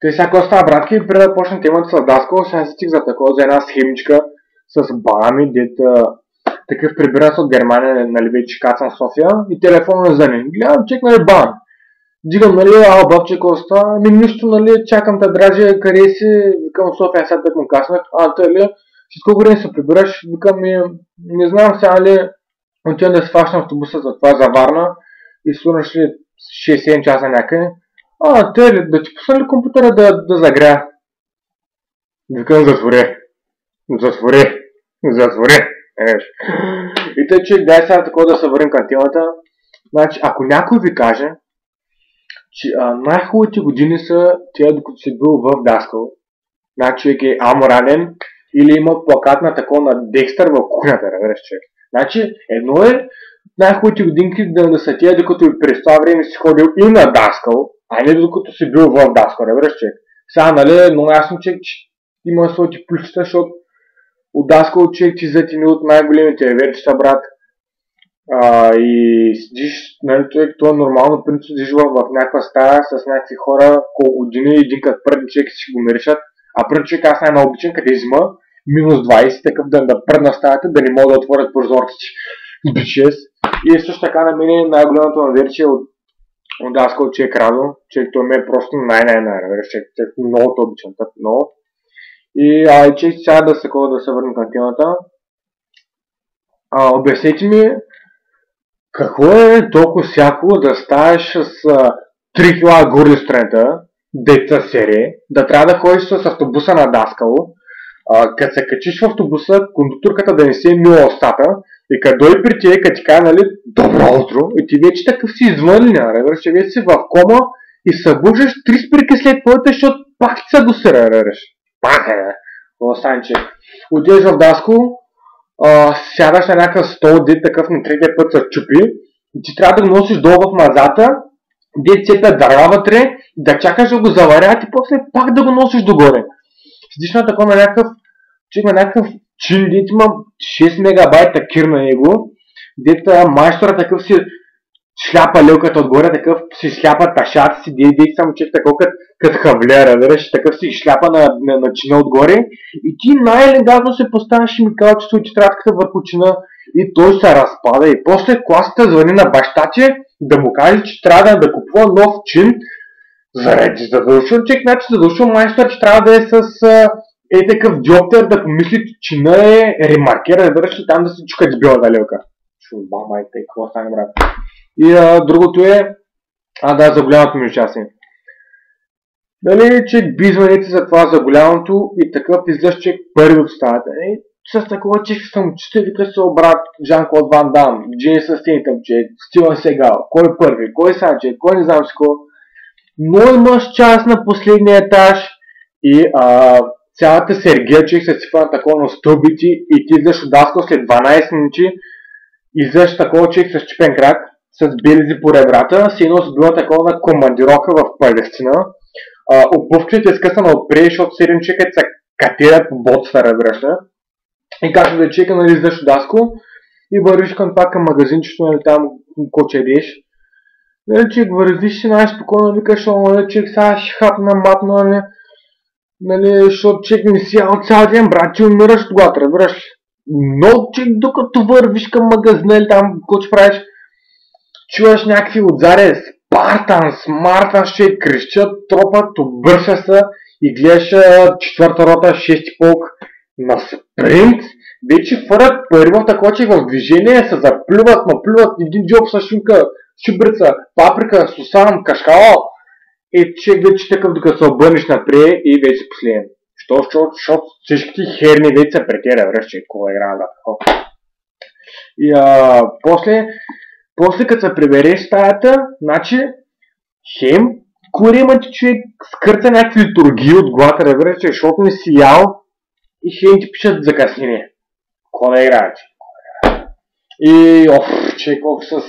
Той сега става, братки, преди да почне темата с Даскал, сега си за такова, за една схемичка с бами, дета такъв прибират от Германия, нали, вече кацам в София и телефона не звъни. Гледам, чек, нали, бам. Дигам, нали, бабче, какво става? Нищо, нали, чакам те, драже, къде си? Викам, София, сега пък му каснат. Той ли, че колко време се прибираш? Викам, не знам сега, нали, отивам да се фащам автобуса за това, за Варна и свърнаш ли 6-7 часа някъде. Той ли, да ти пусна ли компютъра да загря? Викам, затвори. И тъй, че дай сега такова да се върнем към темата. Значи, ако някой ви каже, че най-хубавите години са тия, докато си бил в Даскал, значи човек е аморален или има плакат на такова на Декстър в кухнята, разбираш, човек. Значи, едно е най-хубавите годинки да са тия, докато през това време си ходил и на Даскал, а не докато си бил в Даскал, разбираш, човек. Сега, нали, много ясно, че има своите плюсчета, защото от Даскал човек ти зад едни от най-големите верчета, брат. И седиш, нали, човек, това е нормално, принцип, седиш в някаква стая с някакви хора, колко години, един като пръдни човек си го наричат, а пръдни човек аз най-наобичен, къде зима, минус 20, такъв да пръдна стаята, да не могат да отворят прозорците. Бичес. И също така на мен най-голямото наверчие от Даскал, човек Радо, човек той ме е просто човек много обичам, много. И че сега да се върнем към темата. Обяснете ми, какво е толкова всяко да ставаш с 3 кг горни страната, деца серия, да трябва да ходиш с автобуса на Даскал, като се качиш в автобуса, кондукторката да не се е мила устата, и като дойде при тебе, като ти кажа, нали, добро утро, и ти вече такъв си извънлина, че вече си в кома и събуждаш 3 спирки след твоята, защото пак ти се досира, пак Санче. Отидеш в Даскал, сядаш на някакъв стол, дет такъв на третия път се чупи, и ти трябва да го носиш долу в мазата, дет цепят дърва вътре, да чакаш да го заварят и после пак да го носиш догоре. Седиш на такова на някакъв чин, дет има 6 мегабайта кир на него, дет майстора такъв си шляпа лелката отгоре, такъв си шляпа ташата си, дет само чек такова като хавлера, вереш, такъв си шляпа на чина отгоре и ти най-елегантно се поставяш химикалчето и тетрадката върху чина и той се разпада и после класата звъни на баща ти да му каже, че трябва да купува нов чин заради задължително човек, значи задължително майстор, че трябва да е с такъв диоптер да помисли, че чина е ремаркер, разбираш ли, там да се чукат с белата лелка. Шурба, майта и какво стане, брат. И другото е, за голямото ми участие. Дали, че бизваните за това за голямото и такъв излъж човек първи от стаята. С такова че съм чисто вика се брат Жан-Клод Ван Дам, Джейн Състинитъм, че Стивън Сегал, кой е първи, кой е Санче, кой не знам си кой. Но имаш част на последния етаж и цялата сергия човек се сипва на такова на стълбици и ти излъж от Даскал след 12 минути, излъж такова човек с чепен крак, с белези по ребрата, си носи била такова на командировка в Палестина. Обувките е скъсана отпред, защото 7 човека се катерят по ботста, разбираш. И както да чека, нали, излъж от Даскал и вървиш към това към магазинчето, нали, там кочедеш. Нали, че вървиш си най-спокойно, викаш, нали, че сега ще хапна, матна, нали, защото чек не си ял цял ден, брат, че умираш от глад, разбираш. Но чек докато вървиш към магазина или там, какво ще правиш, чуваш някакви отзаде, Спартан, Смартан, ще крещят, тропат, обърша се и гледаш 4-та рота, 6-ти полк на спринт, вече фърят пари в такова, че в движение се заплюват, наплюват един джоб с шунка, чубрица, паприка, сусан, кашкала и че вече такъв докато се обърнеш напред и вече си последен. Защото всичките херни вече са претеря, връщай, кога игра да такова. И после като се прибереш стаята, значи хем, курима ти човек скърца някакви литургии от главата, разбираш, защото не си ял и хем ти пишат закъснение. Кога да играеш? И че колко с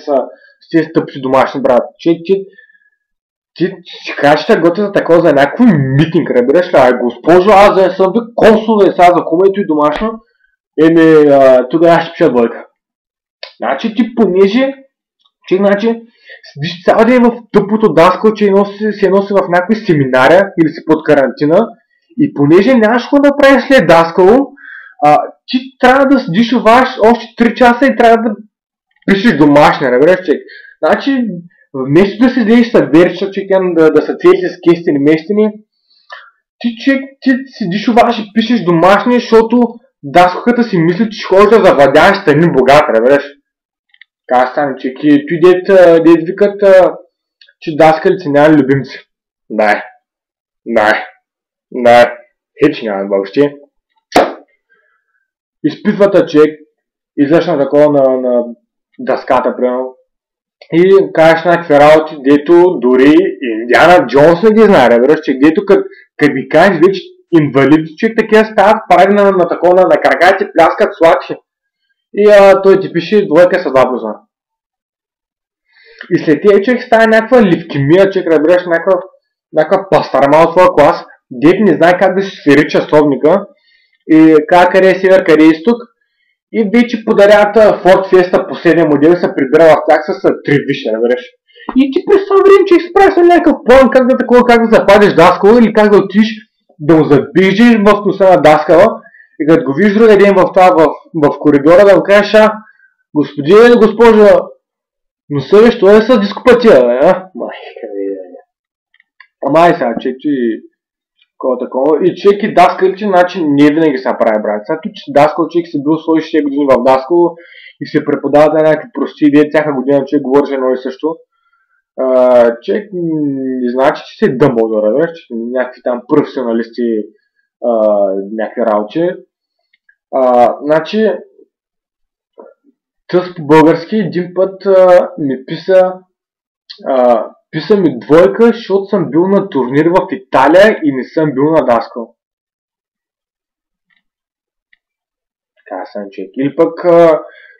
тези тъпси домашни, брат. Ти кажеш да готвя за такова за някакво митинг, разбираш ли? Госпожо, аз да съм консул, да сега за комето и домашно, тогава ще пиша двойка. Значи ти понеже, значи седиш цял ден в тъпото даскал, че се носи в някакви семинария или си под карантина и понеже нямаш какво да правиш след даскало, ти трябва да седиш още 3 часа и трябва да пишеш домашния, разбираш, чек. Значи, вместо да седиш с верча, да са цели с кестени местени, ти седиш и пишеш домашния, защото даскалката си мисли, че ще ходиш да завладяваш стани богат, разбираш. Как стане, че той дет викат, че даскалите няма любимци. Да. Хеч няма въобще. Изпитвата човек, излъж на такова на дъската, примерно. И кажеш някакви работи, дето дори Индиана Джонс не ги знае, разбираш, че дето като ги кажеш вече инвалиди, човек такива стават, прави на такова на крака, ти пляскат сладши. И той ти пише двойка с 2 плюса. И след тия човек става някаква левкемия, човек, разбираш, някаква пастарма от своя клас, дето не знае как да се свери часовника и къде е север, къде е изток. И вече подаряват Ford Fiesta последния модел и се прибира в тях с 3 виши, разбираш. И ти през това време, че си прави с някакъв план как да западеш даскала или как да отиш да му забижиш в носа на даскала и като го виж другия ден в коридора да му кажеш, господин или госпожа, носа ви, що е с дископатия, Ама сега, че ти такова. И човек и даскалите, значи не винаги се прави, брат. Сега тук даскал, човек си бил свои 6 години в даскал и се преподават на някакви прости идеи, всяка година човек говори едно и също. Човек не значи, че си Дъмбълдор, разбираш, че някакви там професионалисти някакви работи. Значи, тъс по български един път ми писа ми двойка, защото съм бил на турнир в Италия и не съм бил на даскал. Така съм човек. Или пък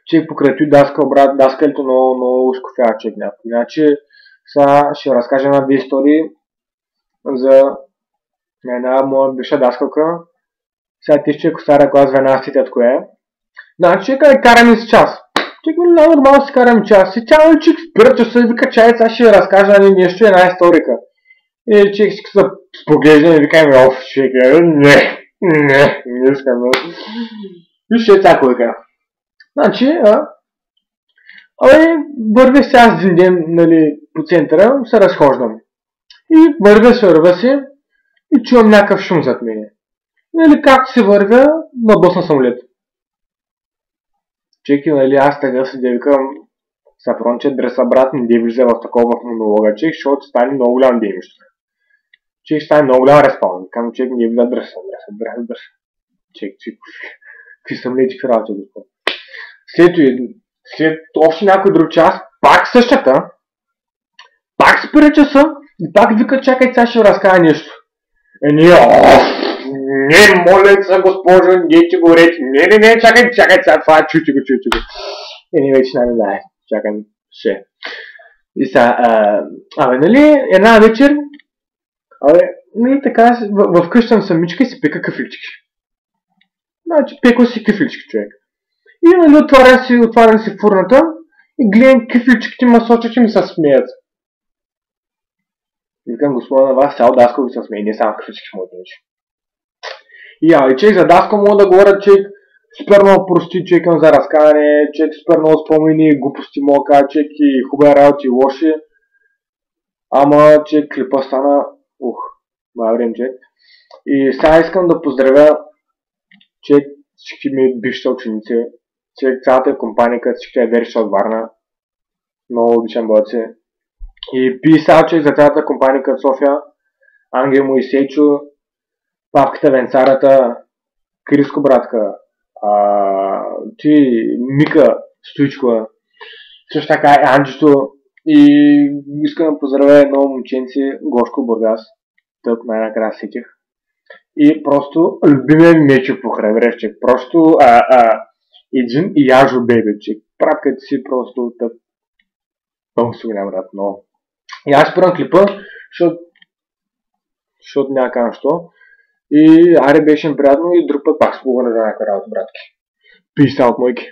човек покрай той даскал, брат, даскалите много скофява човек някакво. Иначе сега ще разкажа една 2 истории за една моя бивша даскалка. Сега ти човек стара клас 12 от кое е. Значи човека караме с час. Човек ми нормално си караме час. И тя човек спира часа и вика, чай, сега ще разкажа нещо, една историка. И човек си се поглежда и вика ми, човек, не искам. И ще цяко вика. Значи, вървя си аз един ден, нали, по центъра, се разхождам. И вървя си и чувам някакъв шум зад мене. Нали, както се вървя, набъсна самолет. Чеки, нали, аз така си да викам, Сафронче, дреса брат, не да влиза в такова монолога, чек, защото стане много голям дейност. Чек, ще стане много голям респаун. Викам, чек, не влиза дреса. Чек, какви самолети, какви работи, господ. След още някой друг час, пак същата, пак спира часа и пак вика, чакай, сега ще разкая нещо. Не, моля се, госпожо, не ти го речи. Не, чакай, сега това, чути го. Не, вече не, чакам, ще. И сега, нали, една вечер, нали, така, вкъщи съм самичка и си пека кафлички. Значи, пекал си кафлички, човек. И, нали, отварям си фурната и гледам кафличките масоча, че ми се смеят. Викам, господа, на вас цял даскал ви се смее, не само кафлички ще му отнече. И човек за даскал мога да говоря, човек супер много прости, човек за разкаране, човек супер много спомени, глупости мога да кажа, човек и хубави работи и лоши. Ама, човек клипа стана, време човек. И сега искам да поздравя, човек всички ми бивши ученици, човек цялата компания, като всички е верши от Варна. Много обичам бъдци. И писал, човек за цялата компания като София, Ангел Моисейчо, Павката Венцарата, Криско братка, ти Мика Стоичкова, също така и Анджито. И искам да поздравя едно момченце, Гошко Бургас, тъп най-накрая сетих. И просто любимия мечо покрай вревчек, просто един и яжо бебечек. Пратката си просто тъп. Много си голям брат, много. И аз спирам клипа, защото няма кажа що. И аре беше приятно и друг път пак спогване за някаква работа, братки. Peace out, мойки.